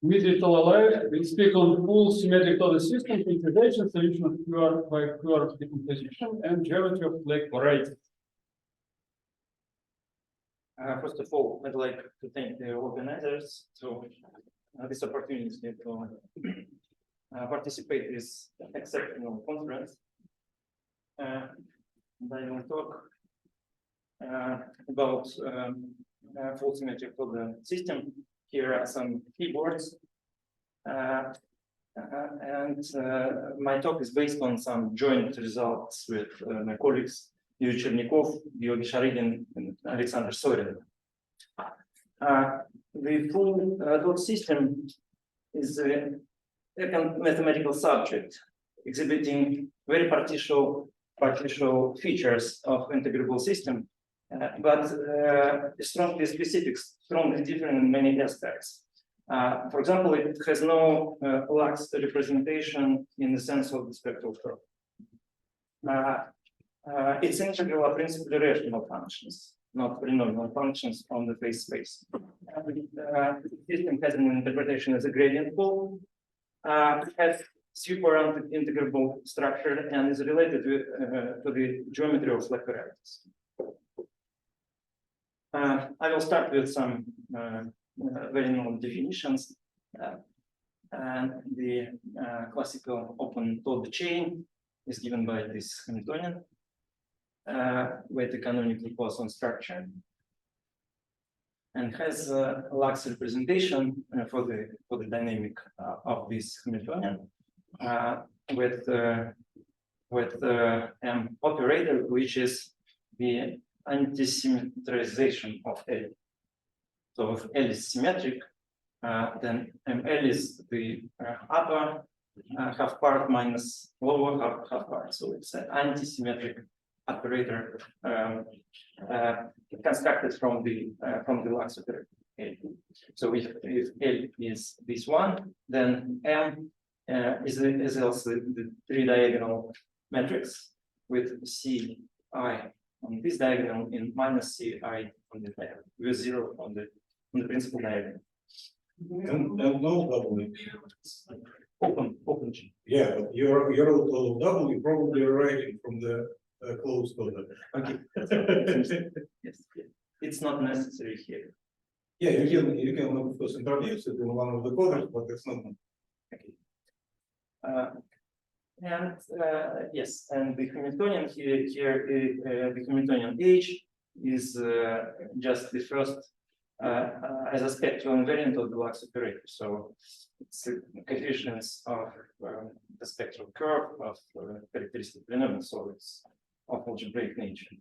Dmitry Talalaev will speak on full symmetric Toda system, quantization, solution of QR by QR decomposition, and geometry of Lake varieties. First of all, I'd like to thank the organizers for this opportunity to participate in this exceptional conference. I will talk about full symmetric Toda system. Here are some keywords, and my talk is based on some joint results with my colleagues Yuri Chernikov, Georgy Sharidin, and Alexander Sorin. The full Toda system is a mathematical subject exhibiting very partial features of integrable system, but strongly specific, strongly different in many aspects. For example, it has no lax representation in the sense of the spectral curve. Its integral are principally rational functions, not polynomial functions on the phase space. The system has an interpretation as a gradient pole, has super integrable structure, and is related to the geometry of Lake varieties. I will start with some very known definitions. And the classical open Toda chain is given by this Hamiltonian with the canonically Poisson structure, and has a lax representation for the dynamic of this Hamiltonian with M operator, which is the anti-symmetrization of L. So if L is symmetric, then ML is the upper half part minus lower half part. So it's an anti-symmetric operator constructed from the lax operator L. So if L is this one, then M is also the three-diagonal matrix with Ci on this diagonal in minus Ci on the diagonal, with 0 on the principal diagonal. And no W. Open G. Yeah, but your W probably writing from the closed Toda. Okay. Yes, it's not necessary here. Yeah, you can of course introduce it in one of the coders, but it's not. Okay. Yes, and the Hamiltonian here the Hamiltonian H is just the first as a spectral invariant of the lax operator. So it's the coefficients of the spectral curve of characteristic polynomial. So it's of algebraic nature.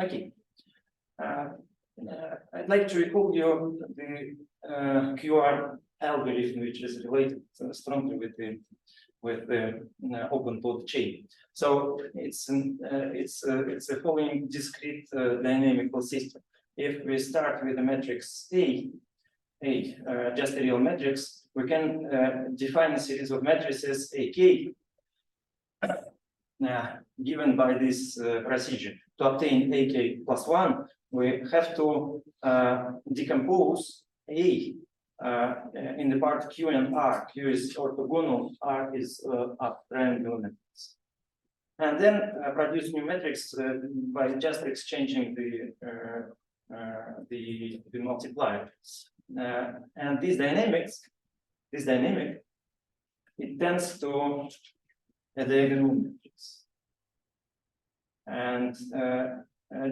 Okay. I'd like to recall you the QR algorithm, which is related strongly with the open Toda chain. So it's a following discrete dynamical system. If we start with the matrix A, just a real matrix, we can define a series of matrices AK given by this procedure. To obtain AK plus 1, we have to decompose A in the part Q and R. Q is orthogonal, R is up triangular matrix. And then produce new matrix by just exchanging the multiplier. And this dynamic, it tends to a diagonal matrix. And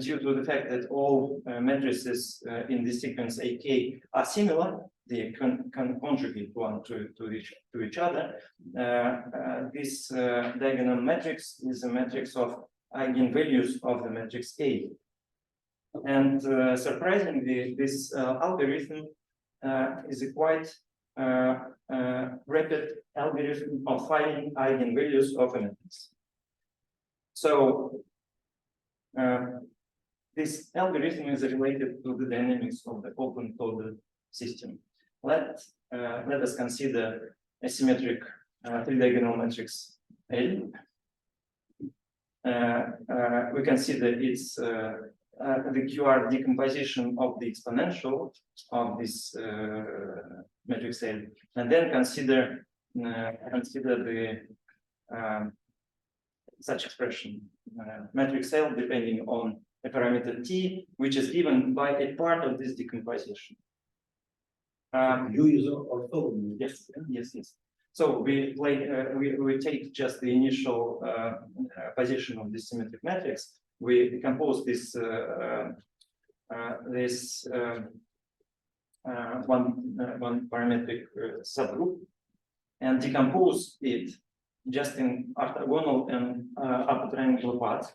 due to the fact that all matrices in this sequence AK are similar, they can contribute one to each other. This diagonal matrix is a matrix of eigenvalues of the matrix A. And surprisingly, this algorithm is a quite rapid algorithm of finding eigenvalues of a matrix. So this algorithm is related to the dynamics of the open Toda system. Let us consider a symmetric three-diagonal matrix L. We consider its the QR decomposition of the exponential of this metric cell, and then consider the such expression metric cell depending on a parameter t, which is given by a part of this decomposition. U is orthogonal. Yes, yes, yes. So we take just the initial position of this symmetric matrix. We decompose this one parametric subgroup and decompose it just in orthogonal and upper triangular parts.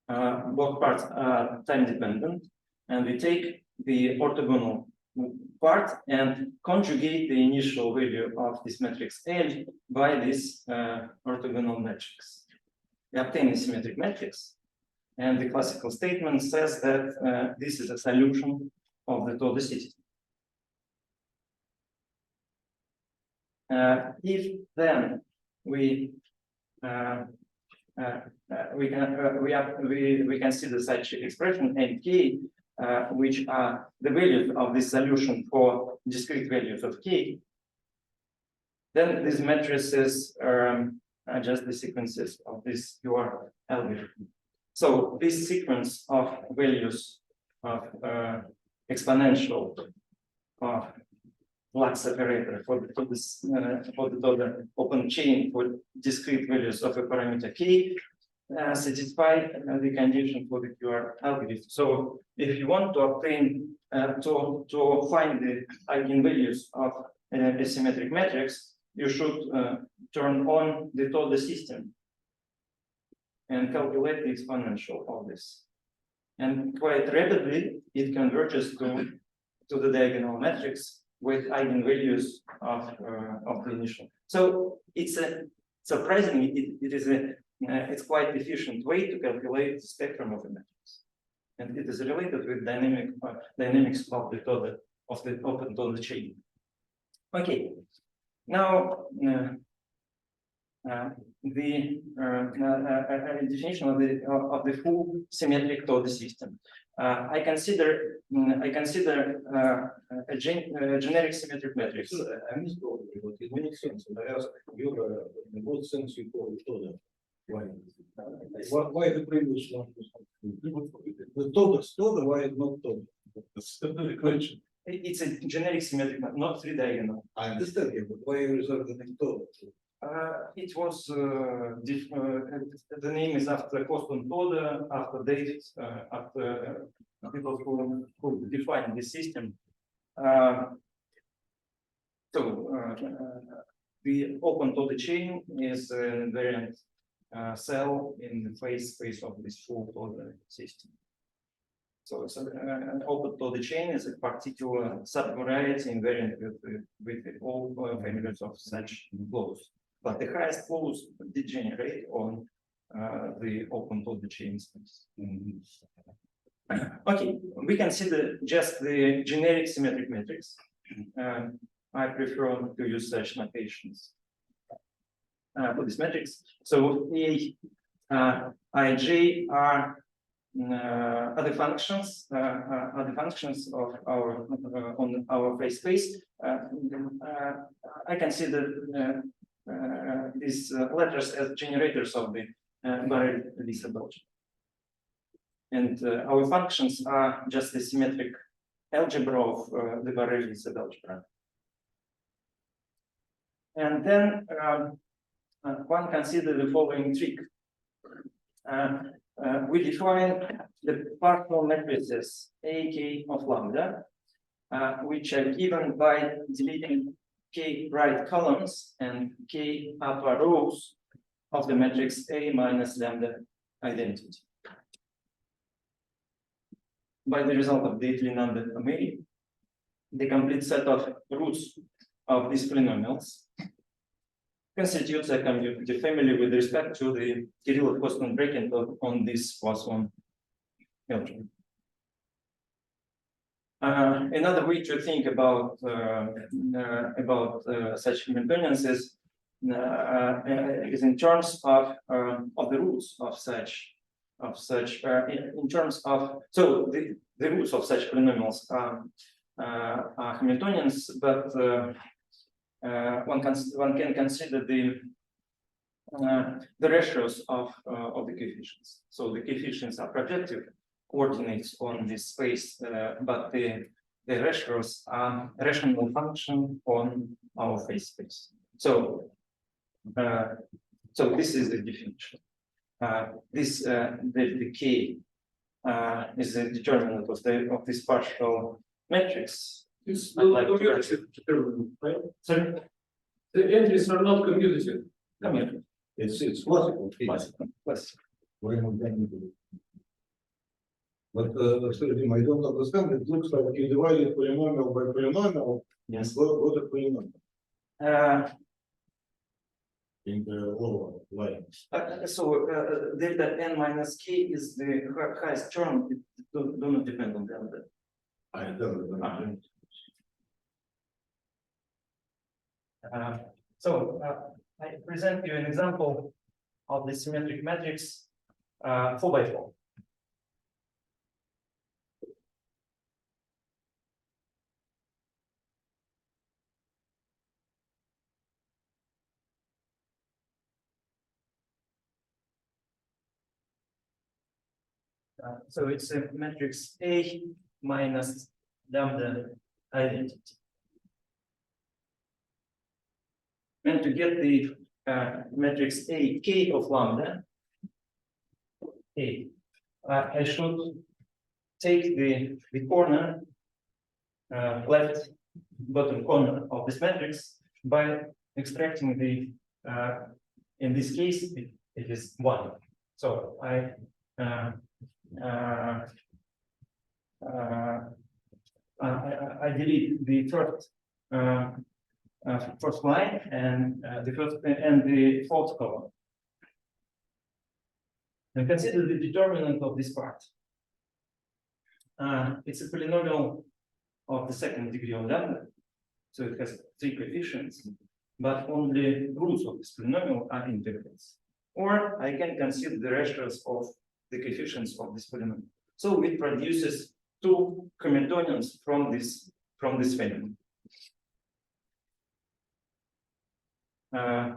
Both parts are time dependent, and we take the orthogonal part and conjugate the initial value of this matrix L by this orthogonal matrix. We obtain a symmetric matrix, and the classical statement says that this is a solution of the Toda system. If then we consider such expression and k, which are the values of this solution for discrete values of k, then these matrices are just the sequences of this QR algorithm. So this sequence of values of exponential of flux operator for the Toda open chain for discrete values of a parameter k satisfy the condition for the QR algorithm. So if you want to obtain to find the eigenvalues of a symmetric matrix, you should turn on the Toda system and calculate the exponential of this. And quite rapidly, it converges to the diagonal matrix with eigenvalues of the initial. So it's surprisingly, it's quite efficient way to calculate the spectrum of a matrix, and it is related with dynamics of the Toda open Toda chain. Okay, now the definition of the full symmetric Toda system. I consider a generic symmetric matrix. I missed all of it, but it makes sense. And I asked you, in what sense you call it Toda? Why the previous one was not the Toda, why is not Toda? That's the question. It's a generic symmetric, not three diagonal. I understand you, but why you reserve the name Toda? It was the name is after Koston Toda, after David, after people who defined the system. The open Toda chain is an invariant cell in the phase space of this full Toda system. So an open Toda chain is a particular subvariety invariant with all families of such flows. But the highest flows degenerate on the open Toda chain space. Okay, we consider just the generic symmetric matrix. I prefer to use such notations for this matrix. So Ij are the functions of our phase space. I consider these letters as generators of the varieties algebra. And our functions are just the symmetric algebra of the varieties algebra. And then one consider the following trick. We define the partial matrices AK of lambda, which are given by deleting k right columns and k upper rows of the matrix A minus lambda identity. By the result of the number from A, the complete set of roots of these polynomials constitutes a commutative family with respect to the Kirillov constant bracket on this +1 algebra. Another way to think about such Hamiltonians is in terms of the roots of such in terms of, so the roots of such polynomials are Hamiltonians, but one can consider the ratios of the coefficients. So the coefficients are projective coordinates on this space, but the ratios are rational function on our phase space. So so this is the definition. The K is the determinant of this partial matrix. It's I'd like to- commutative determinant, right? Sorry, The entries are not commutative. come here. It's classical. Plus. But sorry, I don't understand. It looks like you divided polynomial by polynomial. Yes. What a polynomial Uh, in the lower line. so delta n minus k is the highest term. It do not depend on delta. I don't know. So I present you an example of the symmetric matrix 4 by 4. So it's a matrix A minus lambda identity. And to get the matrix A k of lambda, I should take the corner, left bottom corner of this matrix by extracting the, in this case, it is 1. So I delete the first line and the fourth column. And consider the determinant of this part. It's a polynomial of the second degree of lambda, so it has 3 coefficients, but only roots of this polynomial are integrals. Or I can consider the ratios of the coefficients of this polynomial. So it produces 2 Hamiltonians from this family. I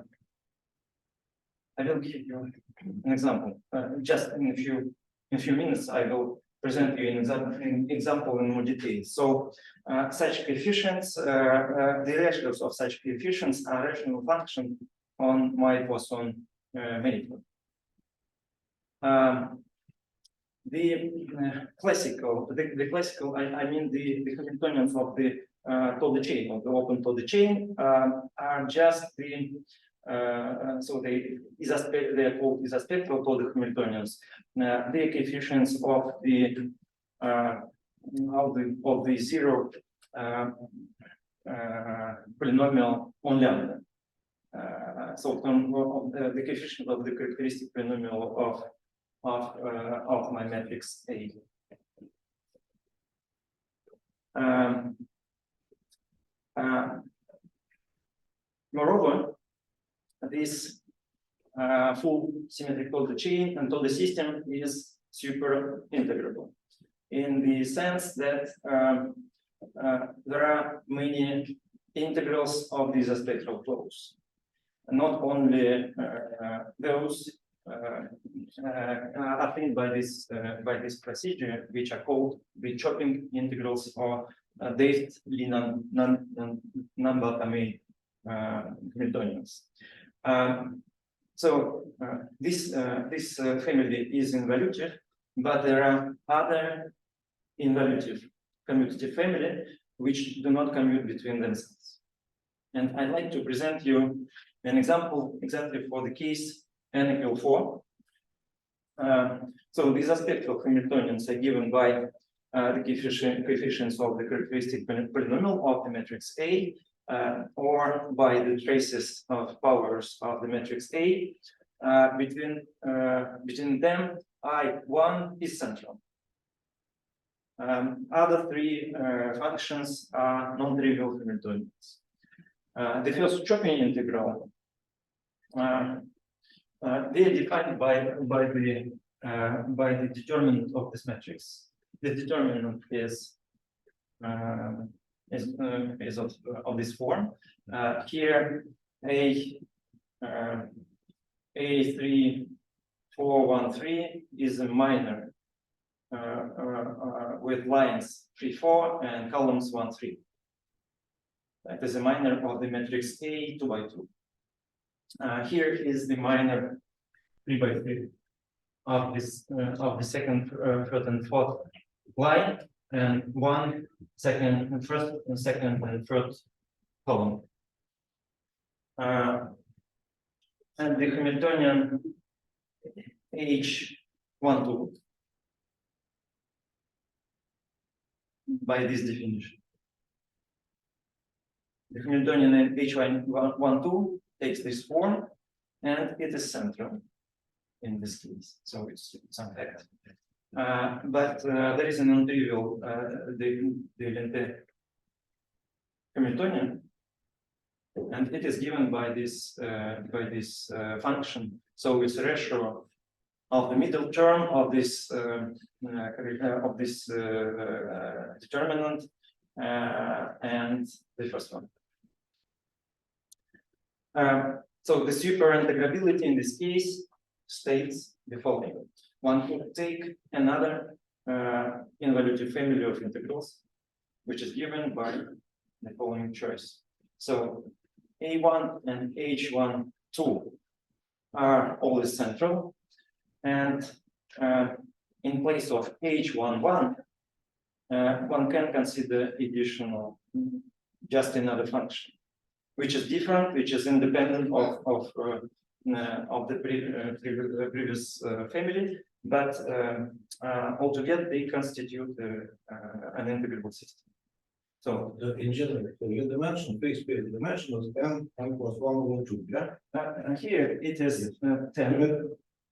will give you an example. Just in a few minutes, I will present you an example in more detail. So such coefficients, the ratios of such coefficients are rational function on my Poisson manifold. The classical, I mean the Hamiltonians of the Toda chain, of the open Toda chain, are just the so they are called isospectral Toda Hamiltonians. The coefficients of the zero polynomial on lambda. So the coefficient of the characteristic polynomial of my matrix A. Moreover, this full symmetric Toda chain and Toda system is super integrable in the sense that there are many integrals of these spectral flows, not only those obtained by this procedure, which are called the chopping integrals or Dave-Lee non-Bartholomei Hamiltonians. So this family is involutive, but there are other involutive commutative family which do not commute between themselves. And I'd like to present you an example exactly for the case n equals 4. So these spectral Hamiltonians are given by the coefficients of the characteristic polynomial of the matrix A, or by the traces of powers of the matrix A. Between them, I1 is central. Other 3 functions are non-trivial Hamiltonians. The first chopping integral, they are defined by the by the determinant of this matrix. The determinant is of this form. Here, A3413 is a minor with lines 3, 4 and columns 1, 3. That is a minor of the matrix A 2 by 2. Here is the minor 3 by 3 of this of the second, third, and fourth line, and first, and second, and third column. And the Hamiltonian H12 by this definition. The Hamiltonian H12 takes this form, and it is central in this case, so it's some fact. But there is a non-trivial the Hamiltonian, and it is given by this function. So it's a ratio of the middle term of this determinant and the first one. So the superintegrability in this case states the following: one could take another involutive family of integrals, which is given by the following choice. So A1 and H12 are always central, and in place of H11, one can consider additional, just another function, which is different, which is independent of the previous family, but altogether they constitute an integrable system. So in general, your dimension, free space dimension is n plus 1 over 2. Yeah. and here it is 10.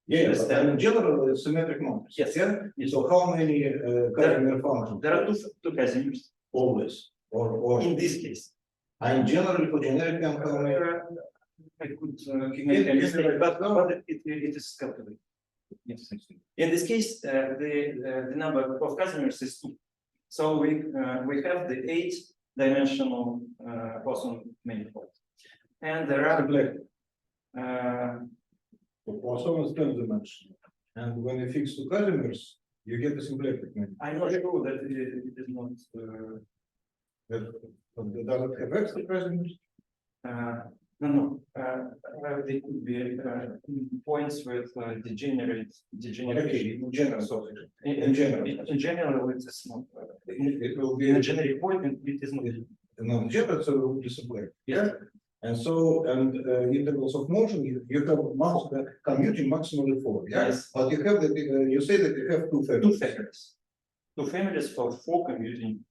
Yes, but in general, it's symmetric numbers. Yes. Yeah. So how many Casimir functions? There are two Casimir's Always, or in this case. and generally for generic m, how many? I could make a mistake, but it is calculated. Yes. In this case, the number of Casimirs is 2. So we have the 8-dimensional Poisson manifold, and there are Poisson is 10 dimensional, and when you fix 2 Casimirs, you get a symplectic manifold. I'm not sure that it is not. Does it have extra Casimirs? No. They could be points with degeneration. Okay, in general, so In general, it is not. it will be In a generic point, it is not. no, in general, so it will be symplectic. Yeah. And so, intervals of motion, you have commuting maximally 4. Yeah. Yes. But you have you say that you have 2 families. Two families for 4 commuting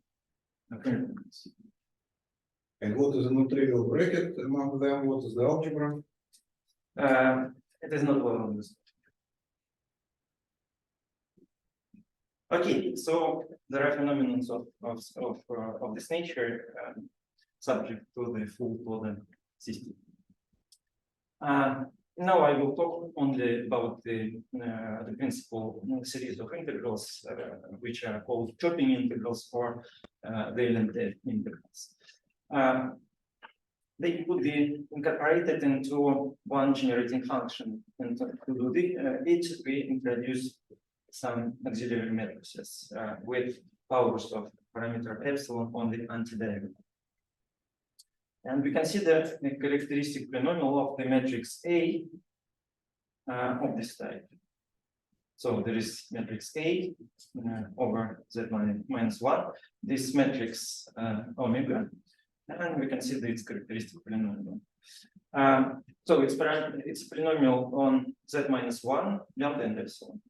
families. And what is a non-trivial bracket among them? What is the algebra? It is not well understood. Okay, so there are phenomena of this nature subject to the full Toda system. Now I will talk only about the principal series of integrals, which are called chopping integrals or Valence integrals. They could be incorporated into one generating function, and to do it, we introduce some auxiliary matrices with powers of parameter epsilon on the anti-diagonal. And we consider the characteristic polynomial of the matrix A of this type. So there is matrix A over Z minus 1, this matrix omega, and we consider its characteristic polynomial. So it's polynomial on Z minus 1, lambda, and epsilon.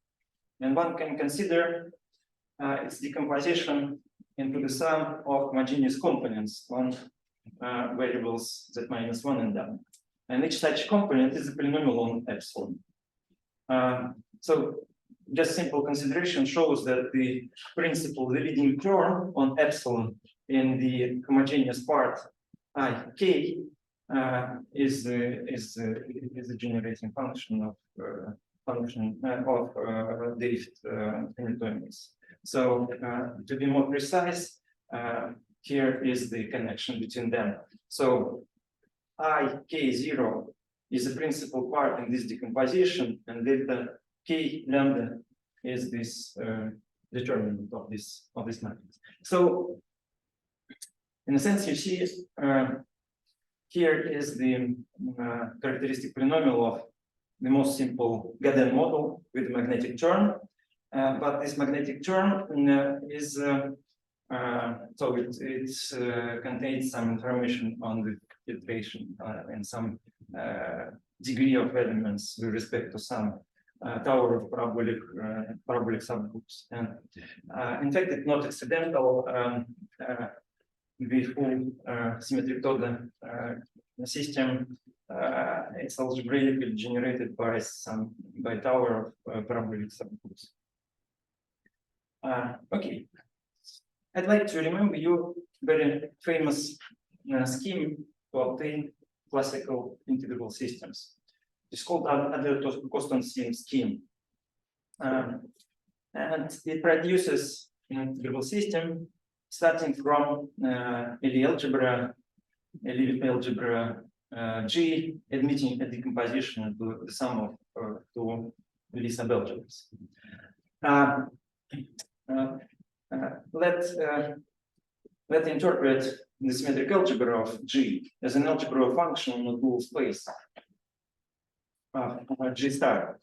And one can consider its decomposition into the sum of homogeneous components on variables Z minus 1 and lambda. And each such component is a polynomial on epsilon. So just simple consideration shows that the principal, the leading term on epsilon in the homogeneous part I k is the generating function function of derived Hamiltonians. So to be more precise, here is the connection between them. So ik0 is a principal part in this decomposition, and delta k lambda is this determinant of this matrix. So in a sense, you see here is the characteristic polynomial of the most simple Gaden model with the magnetic term. But this magnetic term is so it contains some information on the filtration and some degree of elements with respect to some tower of parabolic subgroups. And in fact, it's not accidental. The full symmetric Toda system it's algebraically generated by tower of parabolic subgroups. Okay, I'd like to remember you very famous scheme to obtain classical integral systems. It's called Adler-Kostenstein scheme, and it produces an integral system starting from Lie algebra G, admitting a decomposition to the sum of two Lie subalgebras. Let's interpret the symmetric algebra of G as an algebra function on a dual space G star.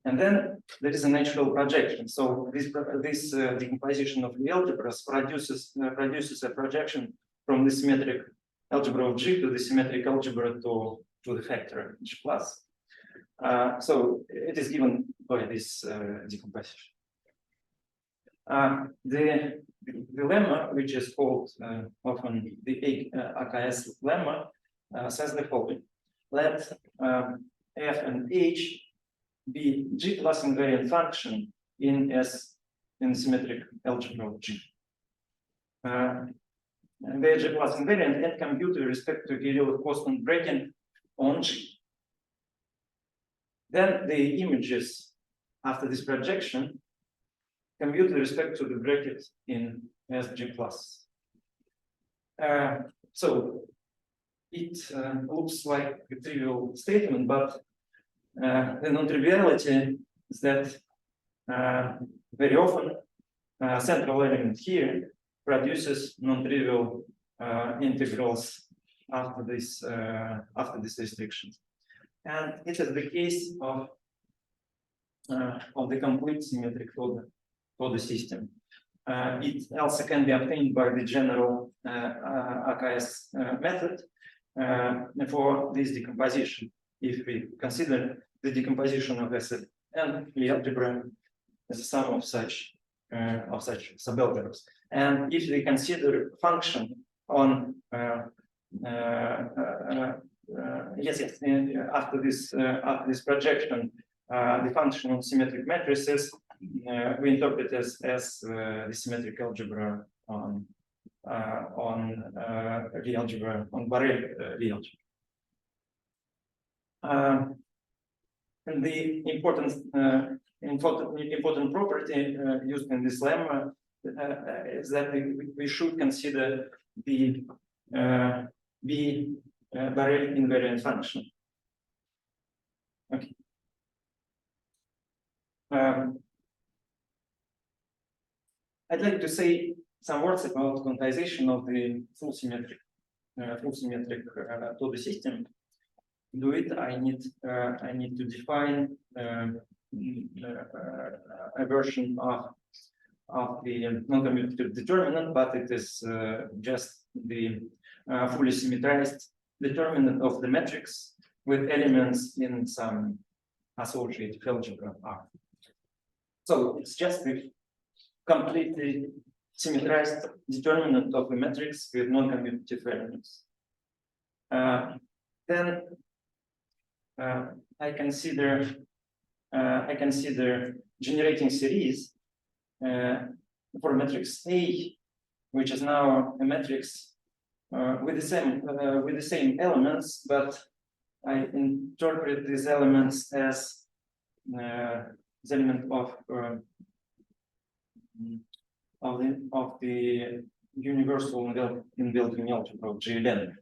And then there is a natural projection. So this decomposition of the algebras produces a projection from the symmetric algebra of G to the symmetric algebra to the factor G plus. So it is given by this decomposition. The lemma, which is called often the AKS lemma, says the following: let f and h be G plus invariant function in symmetric algebra of G. They are G plus invariant and compute with respect to Kirillov constant bracket on G. Then the images after this projection compute with respect to the bracket in SG plus. So it looks like a trivial statement, but the non-triviality is that very often central element here produces non-trivial integrals after this restrictions, and it is the case of the complete symmetric Toda system. It also can be obtained by the general AKS method for this decomposition, if we consider the decomposition of S and Lie algebra as a sum of such subalgebras. And if we consider function on after this projection, the function on symmetric matrices, we interpret as the symmetric algebra on Lie algebra, on Borel Lie algebra. And the important property used in this lemma is that we should consider the Borel invariant function. Okay. I'd like to say some words about quantization of the full symmetric Toda system. To do it, I need to define a version of the non-commutative determinant, but it is just the fully symmetrized determinant of the matrix with elements in some associated algebra R. So it's just the completely symmetrized determinant of the matrix with non-commutative elements. Then I consider generating series for matrix A, which is now a matrix with the same elements, but I interpret these elements as the element of the universal enveloping algebra of GLN.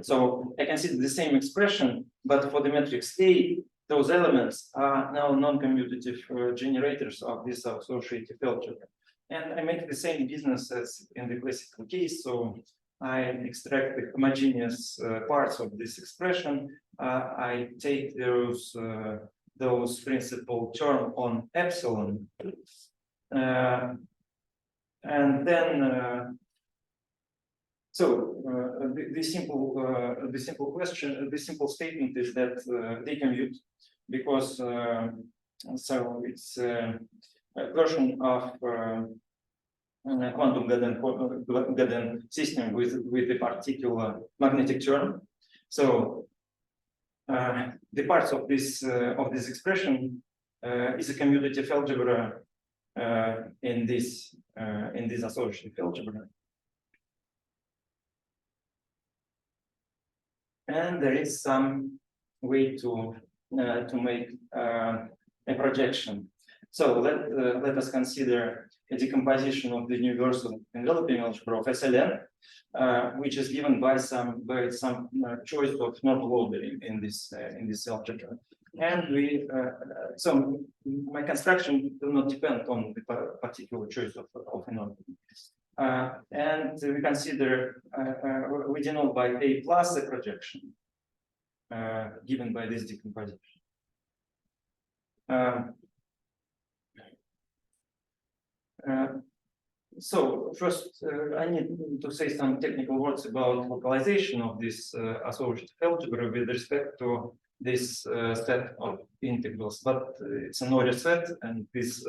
So I consider the same expression, but for the matrix A, those elements are now non-commutative generators of this associative algebra. And I make the same business as in the classical case. So I extract the homogeneous parts of this expression. I take those principal term on epsilon, and then the simple statement is that they commute because so it's a version of quantum Gaden system with a particular magnetic term. So the parts of this expression is a commutative algebra in this associative algebra. And there is some way to make a projection. So let us consider a decomposition of the universal enveloping algebra of SLN, which is given by some choice of normal ordering in this algebra. And so my construction will not depend on the particular choice of an order. And we consider, we denote by A plus a projection given by this decomposition. So first, I need to say some technical words about localization of this associative algebra with respect to this set of integrals, but it's an order set, and this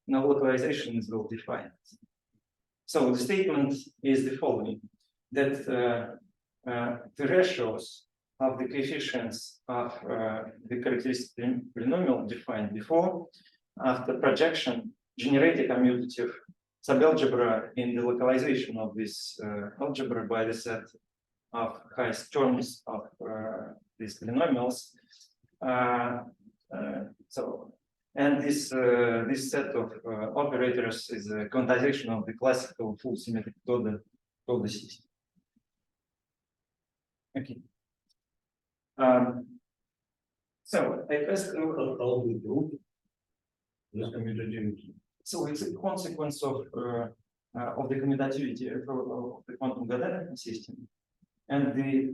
no localization is well defined. So the statement is the following: that the ratios of the coefficients of the characteristic polynomial defined before, after projection, generate a commutative subalgebra in the localization of this algebra by the set of highest terms of these polynomials. And this set of operators is a quantization of the classical full symmetric Toda system. Okay. So I first so it's a consequence of the commutativity of the quantum Gaden system, and the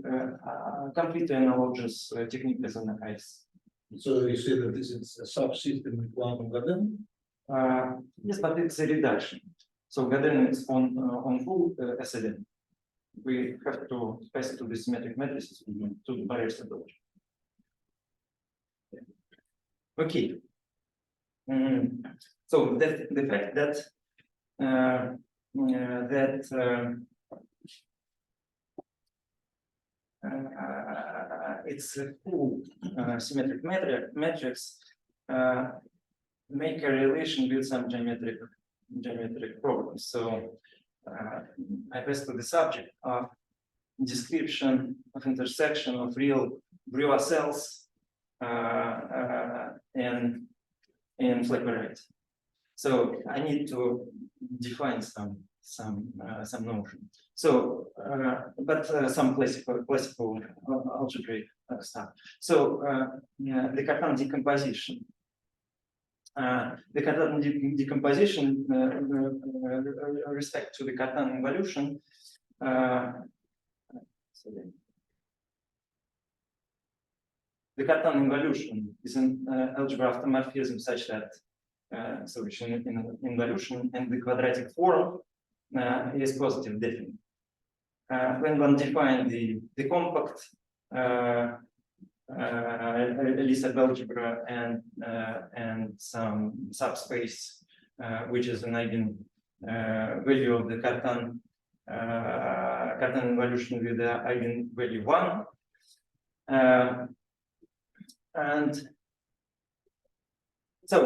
completely analogous technique is analyzed. So you say that this is a subsystem in quantum Gaden? Yes, but it's a reduction. So Gaden is on full SLN. We have to pass it to the symmetric matrices to the barrier stability. Okay. So the fact that it's a full symmetric matrix make a relation with some geometric problems. So I pass to the subject of description of intersection of real Brillouin cells and flag variety. So I need to define some notion. So, but some classical algebraic stuff. So the Cartan decomposition. The Cartan decomposition respect to the Cartan involution. The Cartan involution is an algebra automorphism such that solution in involution and the quadratic form is positive definite. When one defines the compact Lisa algebra and some subspace which is an eigen value of the Cartan involution with the eigenvalue 1. And so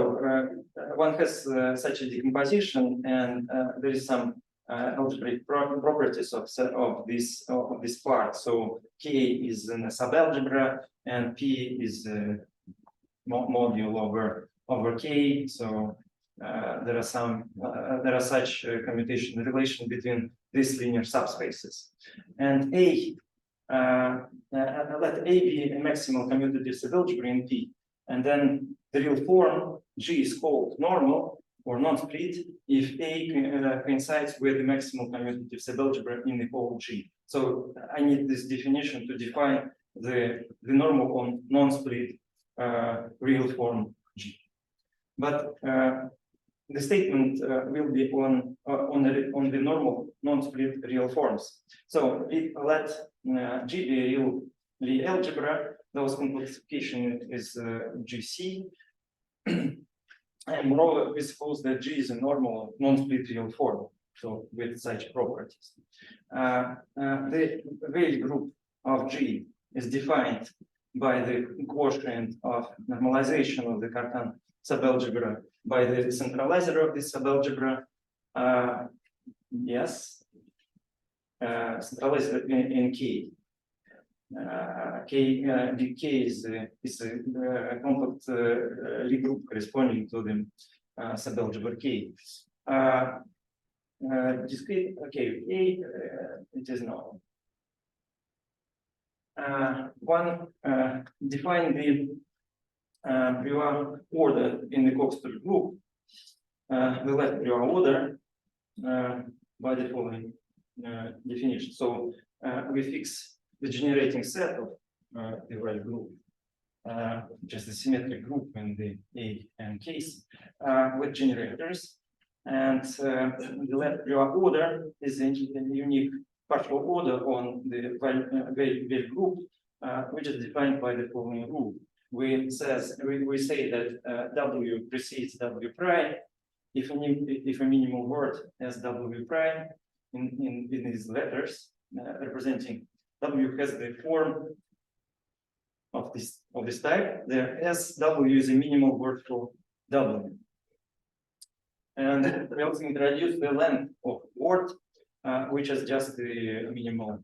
one has such a decomposition, and there is some algebraic properties of this part. So K is in a subalgebra, and P is module over K. So there are such commutation relation between these linear subspaces. And let A be a maximal commutative subalgebra in P. And then the real form G is called normal or non-split if A coincides with the maximal commutative subalgebra in the whole G. So I need this definition to define the normal on non-split real form G. But the statement will be on the normal non-split real forms. So let G be a real Lie algebra. Those complexification is GC. And moreover, we suppose that G is a normal non-split real form, so with such properties. The Weil group of G is defined by the quotient of normalization of the Cartan subalgebra by the centralizer of this subalgebra. Yes, centralizer in K. K is a compact Lie group corresponding to the subalgebra K. Discrete, okay, it is known. One define the Brillouin order in the Coxeter group. We let Brillouin order by the following definition. So we fix the generating set of the right group, just the symmetric group in the A and case with generators. And the left Brillouin order is a unique partial order on the Weil group, which is defined by the following rule. We say that W precedes W prime if a minimal word has W prime in these letters representing W has the form of this type. There SW is a minimal word for W. And we also introduce the length of word, which is just the minimal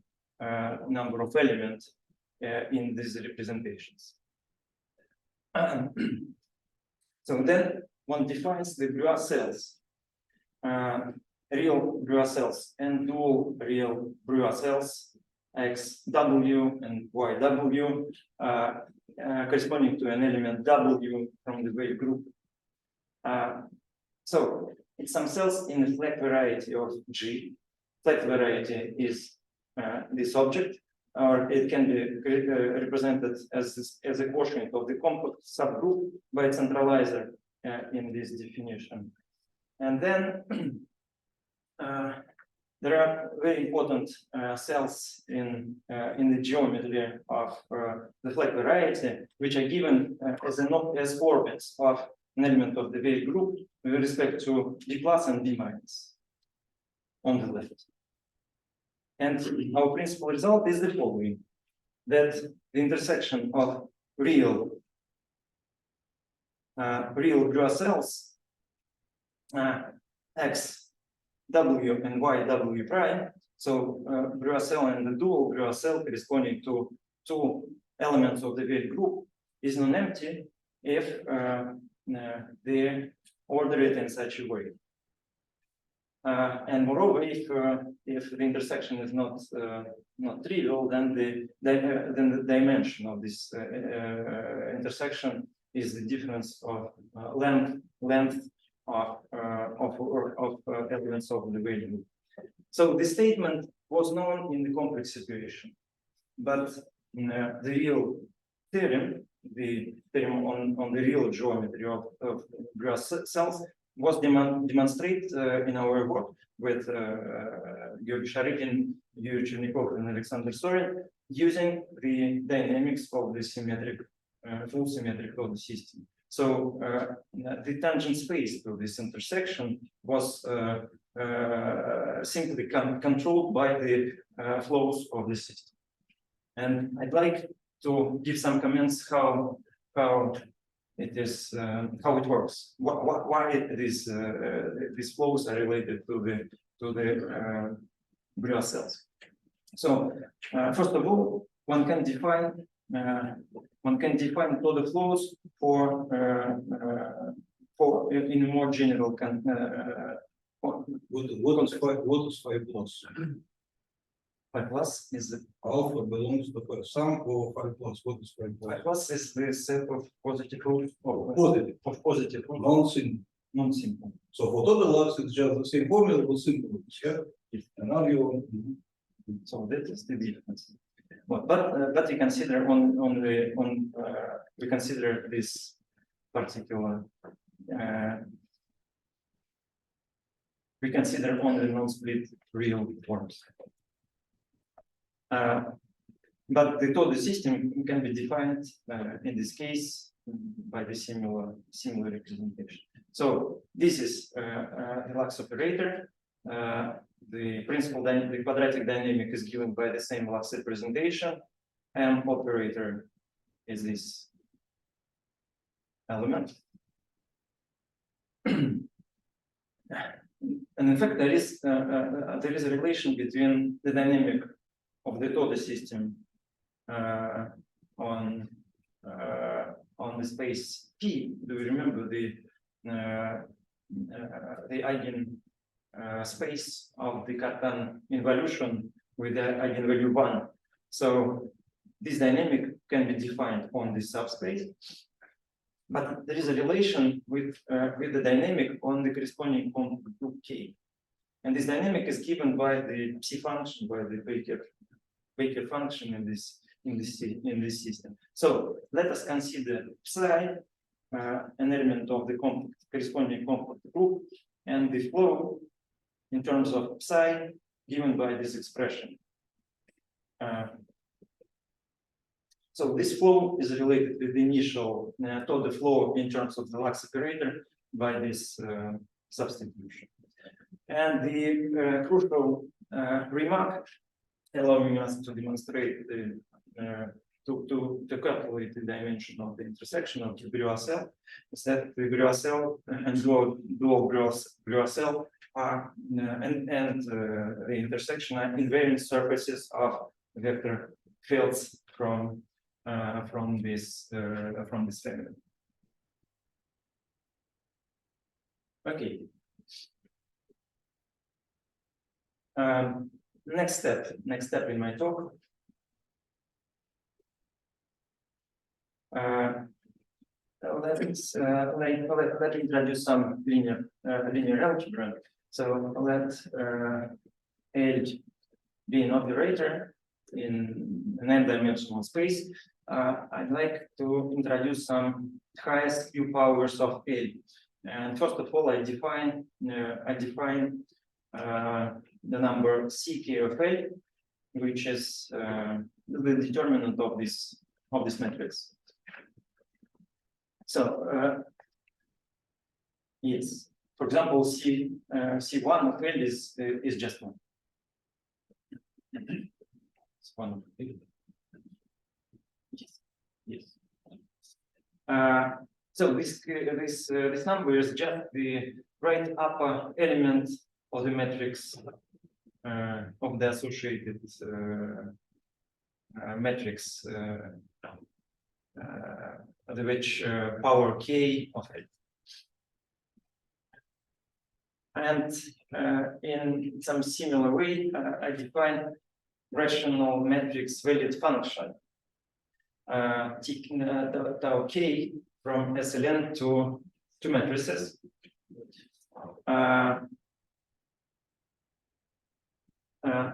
number of elements in these representations. So then one defines the Brillouin cells, real Brillouin cells and dual real Brillouin cells, XW and YW, corresponding to an element W from the Weil group. So it's some cells in the flat variety of G. Flat variety is this object, or it can be represented as a quotient of the compact subgroup by a centralizer in this definition. And then there are very important cells in the geometry of the flat variety, which are given as orbits of an element of the Weil group with respect to D plus and D minus on the left. And our principal result is the following: that the intersection of real Brillouin cells X, W, and Y, W prime. So Brillouin cell and the dual Brillouin cell corresponding to two elements of the Weil group is non-empty if they order it in such a way. And moreover, if the intersection is not trivial, then the dimension of this intersection is the difference of length of elements of the Weil group. So the statement was known in the complex situation, but the real theorem, the theorem on the real geometry of Brillouin cells, was demonstrated in our work with Georgy Sharykin, Yuri Chernikov, and Alexander Sorin, using the dynamics of the symmetric, full symmetric Toda system. So the tangent space to this intersection was simply controlled by the flows of the system. And I'd like to give some comments how it is, how it works, why these flows are related to the Brillouin cells. So first of all, one can define one can define Toda flows for in a more general What is 5 plus? 5 plus is the Alpha belongs to the sum of 5 plus. What is 5 plus? 5 plus is the set of positive roots Positive. of positive roots, Non-simple. non-simple. So for Toda labs, it's just the same formula with simple roots, yeah? Yes. And now you. So that is the difference. But we consider we consider this particular we consider only non-split real forms. But the Toda system can be defined in this case by the similar representation. So this is the Lax operator. The the quadratic dynamic is given by the same Lax representation, and operator is this element. And in fact, there is a relation between the dynamic of the Toda system on the space P. Do you remember the eigen space of the Cartan involution with the eigenvalue 1? So this dynamic can be defined on this subspace, but there is a relation with the dynamic on the corresponding component group K, and this dynamic is given by the psi function, by the Baker function in this system. So let us consider psi an element of the corresponding component group, and the flow in terms of psi given by this expression. So this flow is related with the initial Toda flow in terms of the Lax operator by this substitution. And the crucial remark allowing us to demonstrate to calculate the dimension of the intersection of the Breuil is that the Breuil and dual Breuil are and the intersection are invariant surfaces of vector fields from this family. Okay. Next step in my talk. Let me introduce some linear algebra. So let L be an operator in an n-dimensional space. I'd like to introduce some highest few powers of L. And first of all, I define the number Ck of L, which is the determinant of this matrix. So yes, for example, C1 of L is just 1. It's 1 of L. Yes. So this number is just the right upper element of the matrix of the associated matrix, which power k of L. And in some similar way, I define rational matrix valued function taking tau k from SLN to matrices.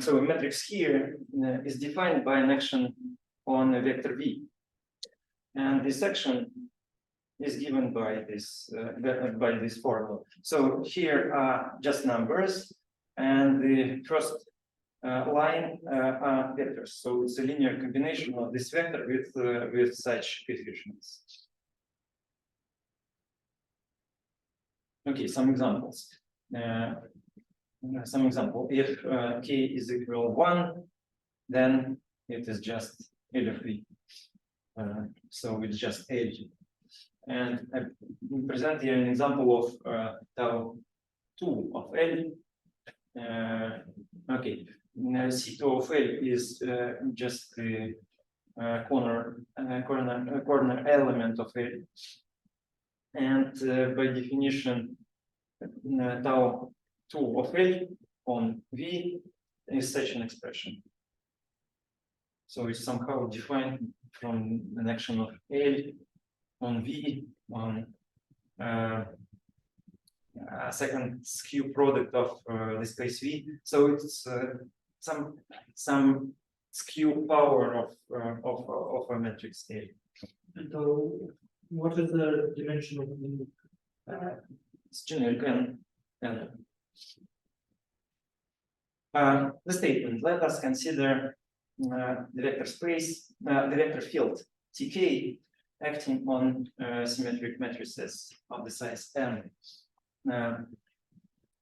So a matrix here is defined by an action on a vector V, and this action is given by this formula. So here are just numbers, and the first line are vectors. So it's a linear combination of this vector with such coefficients. Okay, some examples. If k is equal 1, then it is just L of V. So it's just L. And I present here an example of tau 2 of L. Okay, C2 of L is just the corner element of it. And by definition, tau 2 of L on V is such an expression. So it's somehow defined from an action of L on V on a second skew product of the space V. So it's some skew power of a matrix A. So what is the dimension of the It's generic and the statement. Let us consider the vector space, the vector field Tk acting on symmetric matrices of the size m,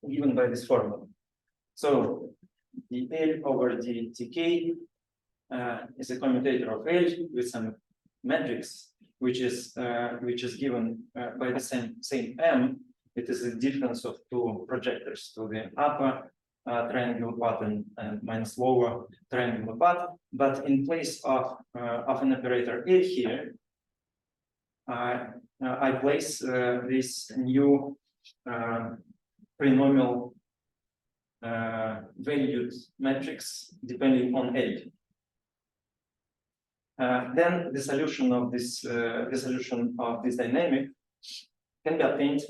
given by this formula. So the L over the Tk is a commutator of L with some matrix which is given by the same m. It is the difference of two projectors to the upper triangular pattern and minus lower triangular pattern. But in place of an operator L here, I place this new polynomial valued matrix depending on L. Then the solution of this dynamic can be obtained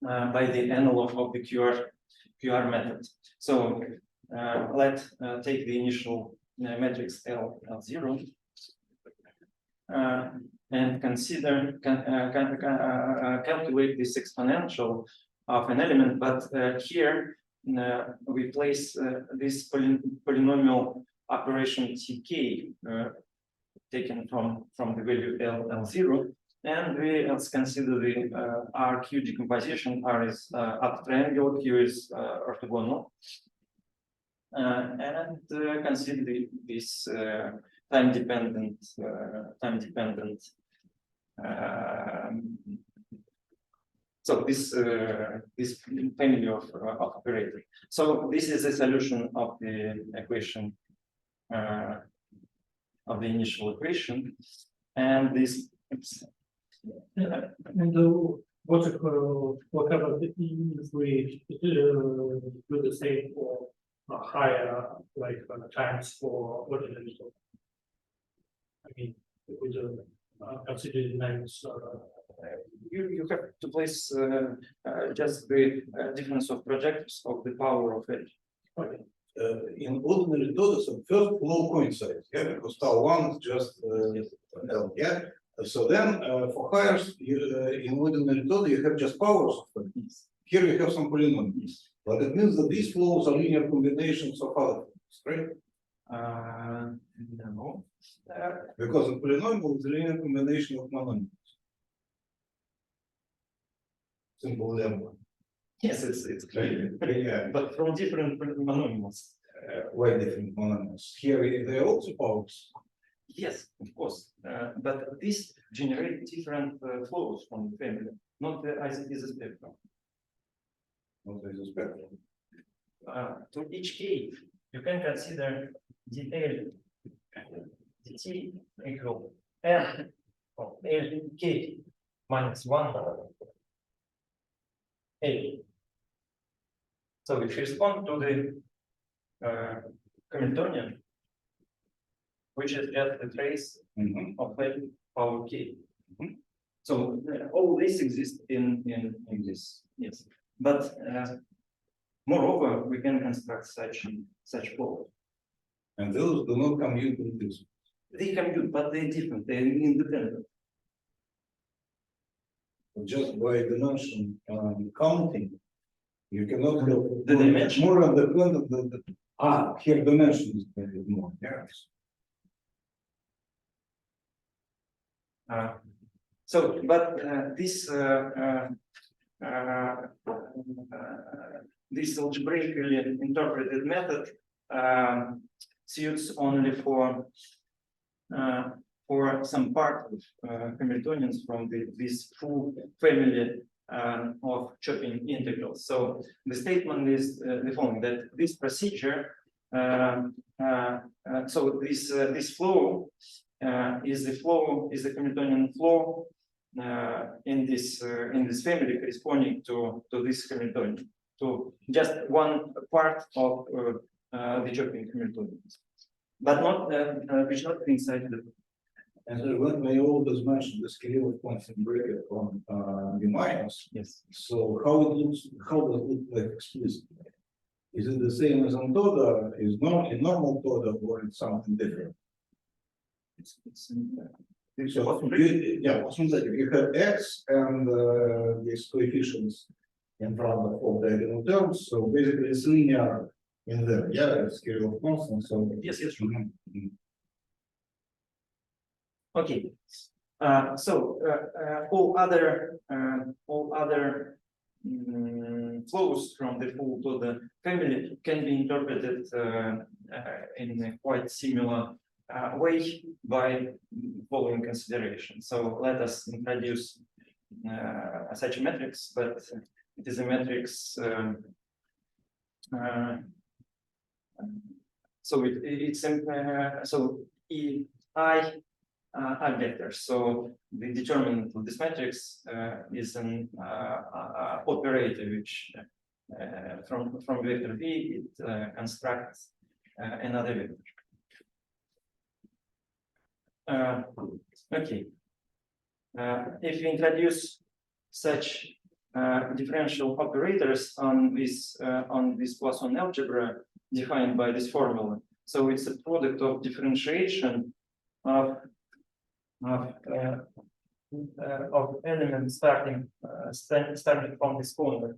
by the analog of the QR method. So let's take the initial matrix L0 and consider calculate this exponential of an element. But here we place this polynomial operation Tk taken from the value L0. And let's consider the RQ decomposition. R is up triangle, Q is orthogonal. And consider this time-dependent so this family of operators. So this is a solution of the equation of the initial equation, and this. and what if whatever if we do the same for a higher like times for ordinary? I mean, we do consider the names. You have to place just the difference of projectors of the power of it. Okay. In ordinary Toda, so first flow coincides, yeah, because tau 1 is just L, yeah. So then for hires, in ordinary Toda, you have just powers of polynomials. Here you have some polynomials, but it means that these flows are linear combinations of other things, right? No. Because a polynomial is a linear combination of monomials. Simple lemma. Yes, it's clear. Yeah. But from different monomials. Why different monomials? Here they are also powers. Yes, of course. But this generates different flows from the family, not the isomorphism spectrum. Not as a spectrum. To each K, you can consider dl dt equal m of Lk minus 1 A. So if you respond to the Hamiltonian, which is just a trace of L power K. So all this exists in this, yes. But moreover, we can construct such flows. And those do not commute with this. They commute, but they're different, they're independent. Just by dimension counting, you cannot have The dimension. more independent than the here dimension is more. Yes. So, but this algebraically interpreted method suits only for some part of Hamiltonians from this full family of chopping integrals. So the statement is the following: that this procedure So this flow is the Hamiltonian flow in this family corresponding to this Hamiltonian, to just one part of the chopping Hamiltonians, but not which not inside the. And when we always mention the scale of constant bracket on B minus, Yes. so how it looks, how does it look like explicitly? Is it the same as on Toda? Is in normal Toda, or it's something different? It's So what's that? You have x and these coefficients in front of diagonal terms, so basically it's linear in there. Yeah, it's scale of constant. So Yes, yes. Mhm. Okay, so all other flows from the full to the family can be interpreted in a quite similar way by following consideration. So let us introduce such a matrix, but it is a matrix. So it's so I are vectors. So the determinant of this matrix is an operator which from vector V it constructs another vector. Okay. If you introduce such differential operators on this plus one algebra defined by this formula, so it's a product of differentiation of elements starting from this formula.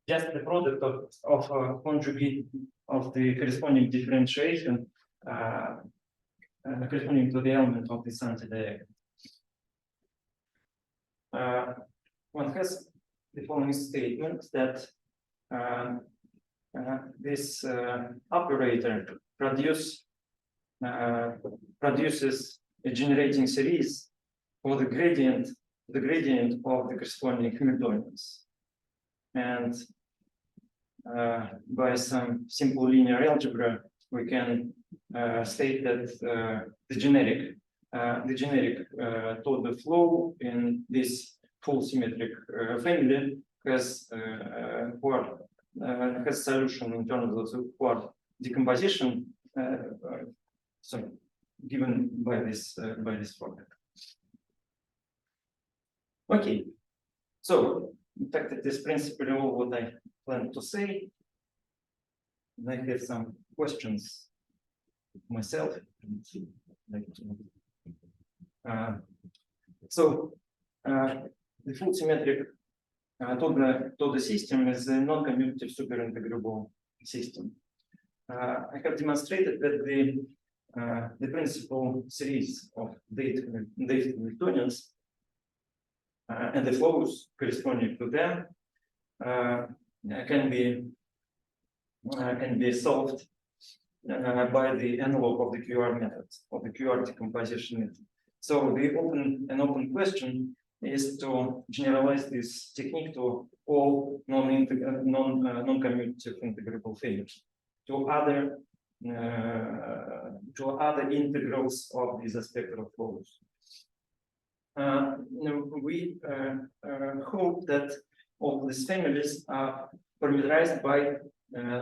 Just the product of conjugate of the corresponding differentiation corresponding to the element of this antidiagonal. One has the following statement that this operator produces a generating series for the gradient of the corresponding Hamiltonians. And by some simple linear algebra, we can state that the generic Toda flow in this full symmetric family has solution in terms of quad decomposition. So given by this formula. Okay, so in fact it is principally all what I plan to say. And I have some questions myself. The full symmetric Toda system is a non-commutative superintegrable system. I have demonstrated that the principal series of data Hamiltonians and the flows corresponding to them can be solved by the envelope of the QR method, of the QR decomposition method. So an open question is to generalize this technique to all non-commutative integrable fields, to other integrals of these spectral flows. We hope that all these families are parameterized by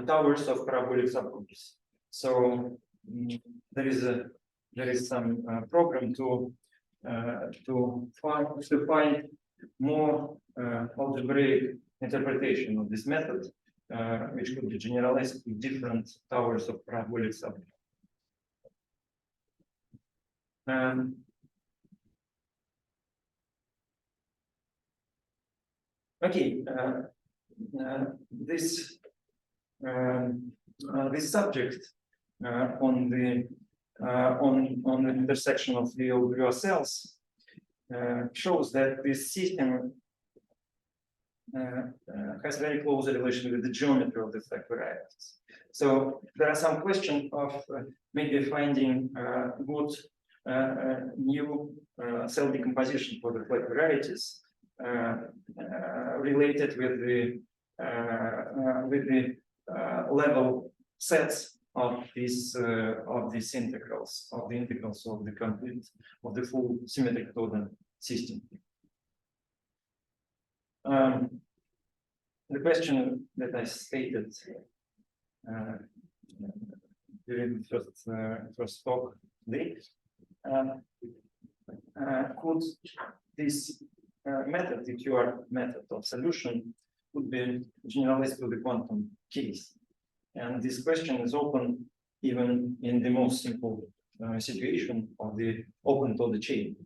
towers of parabolic subgroups. So there is some program to find more algebraic interpretation of this method, which could be generalized to different towers of parabolic subgroups. Okay, this subject on the intersection of the Lagrange cells shows that this system has very close relation with the geometry of the flag varieties. So there are some questions of maybe finding good new cell decomposition for the flag varieties related with the level sets of these integrals, of the integrals of the complete, of the full symmetric Toda system. The question that I stated during the first talk today, could this method, the QR method of solution, could be generalized to the quantum case? And this question is open even in the most simple situation of the open Toda chain.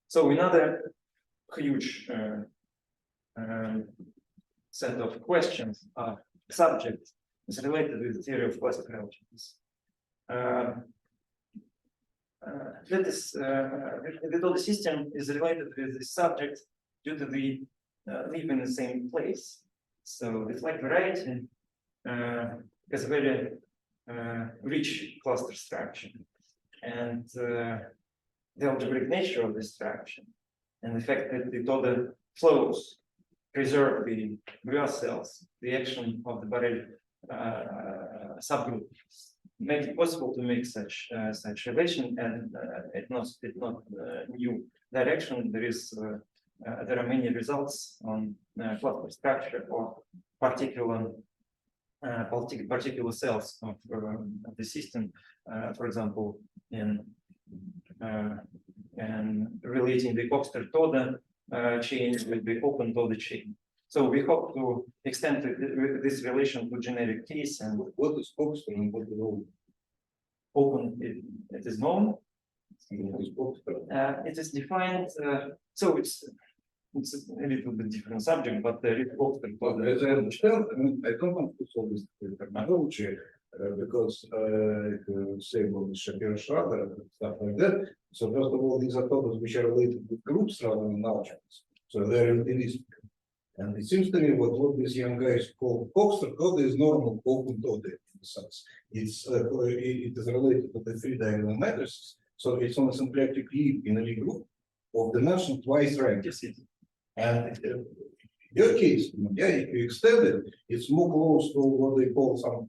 So another huge set of questions, subject, is related with the theory of classical algebras. The Toda system is related with the subject due to the live in the same place. So it's like variety has a very rich cluster structure, and the algebraic nature of this structure and the fact that the Toda flows preserve the Brière cells, the action of the Borel subgroup, make it possible to make such relation, and it's not new direction. There are many results on cluster structure or particular cells of the system, for example, in relating the Coxeter-Toda chain with the open Toda chain. So we hope to extend this relation to generic case. And What is Coxeter and what is open, it is known. It is defined. So it's a little bit different subject, but the Coxeter-Toda. As I understand, I mean, I don't want to solve this terminology because say about the Shapiro-Schrader and stuff like that. So first of all, these are topics which are related with groups rather than algebras. So they're relativistic. And it seems to me what these young guys call Coxeter-Toda is normal open Toda in the sense. It is related to the three diagonal matrices. So it's on a symplectic leaf in a Lie group of dimension twice rank. And your case, yeah, if you extend it, it's more close to what they call some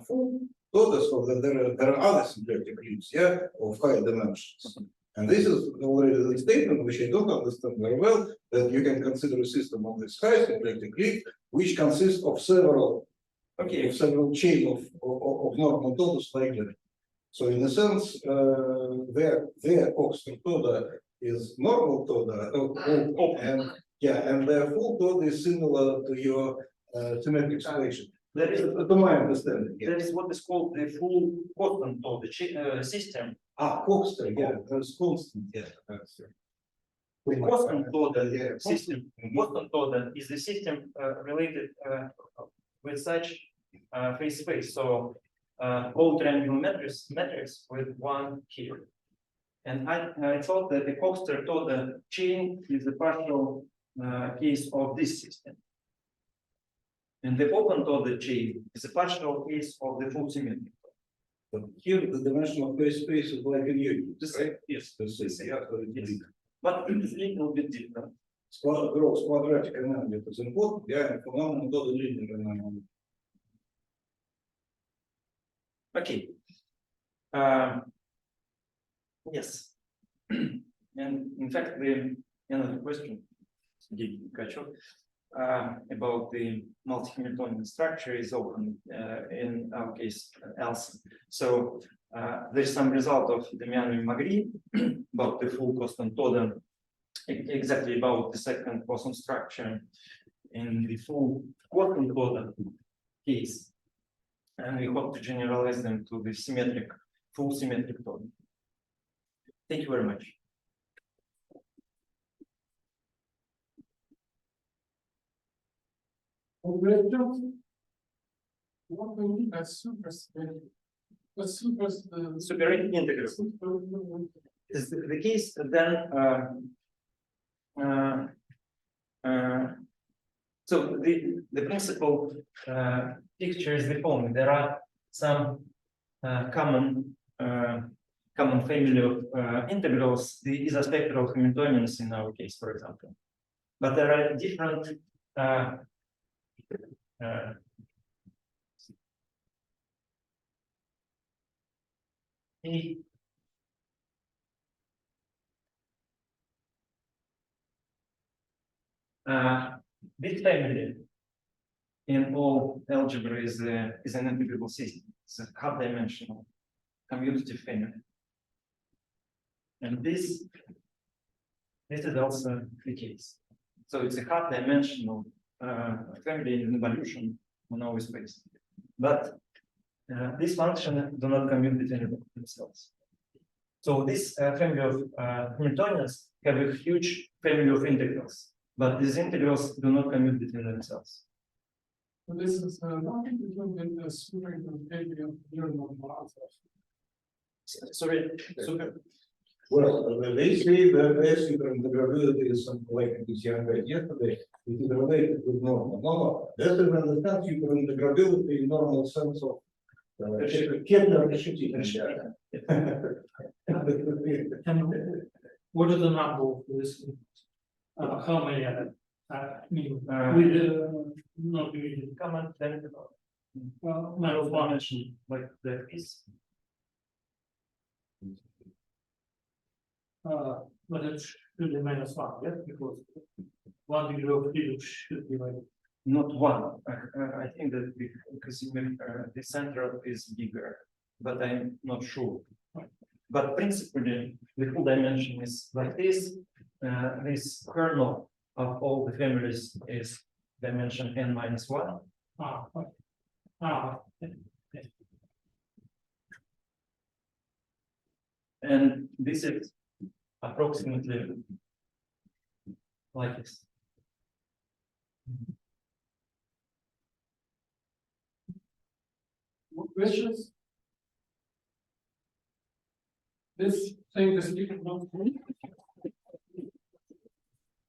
full Toda, so that there are other symplectic leaves, yeah, of higher dimensions. And this is already the statement which I don't understand very well, that you can consider a system of this high symplectic leaf, which consists of several chain of normal Todas like that. So in a sense, their Coxeter-Toda is normal Toda, and their full Toda is similar to your symmetric situation. That is, to my understanding. that is what is called the full constant Toda system. Coxeter, yeah, that's constant, yeah. The constant Toda system. Constant Toda is the system related with such free space. So all triangular matrix with one here. And I thought that the Coxeter-Toda chain is the partial case of this system. And the open Toda chain is a partial case of the full symmetric. But here the dimension of phase space is like a unit, right? Yes. Yeah, But it is a little bit different. Quadratic analysis is important, yeah, and phenomenon Toda linear analysis. Okay. Yes. And in fact, another question about the multi-Hamiltonian structure is open in our case else. So there's some result of Damiano and Magri about the full constant Toda, exactly about the second Poisson structure in the full constant Toda case. And we hope to generalize them to the full symmetric Toda. Thank you very much. What we mean by super Super integral is the case. Then so the principal picture is the following. There are some common family of integrals, the isospectral Hamiltonians in our case, for example. But there are different A. This family in all algebra is an integrable system. It's a half-dimensional commutative family. And this is also the case. So it's a half-dimensional family in evolution on our space. But these functions do not commute between themselves. So this family of Hamiltonians have a huge family of integrals, but these integrals do not commute between themselves. So this is nothing between the super integrability of neural models. Sorry, super. Well, they say that the superintegrability is something like this young guy yesterday, it is related with normal. No, that is understand superintegrability in normal sense of Kepler решительность. And what is the number of this? How many are there? I mean, with not really Comment then well, malformation like that is. But it should be -1, yes, because 1 degree of freedom should be like. Not one. I think that because the center is bigger, but I'm not sure. But principally, the full dimension is like this. This kernel of all the families is dimension n-1. And this is approximately like this. Questions? This thing is different.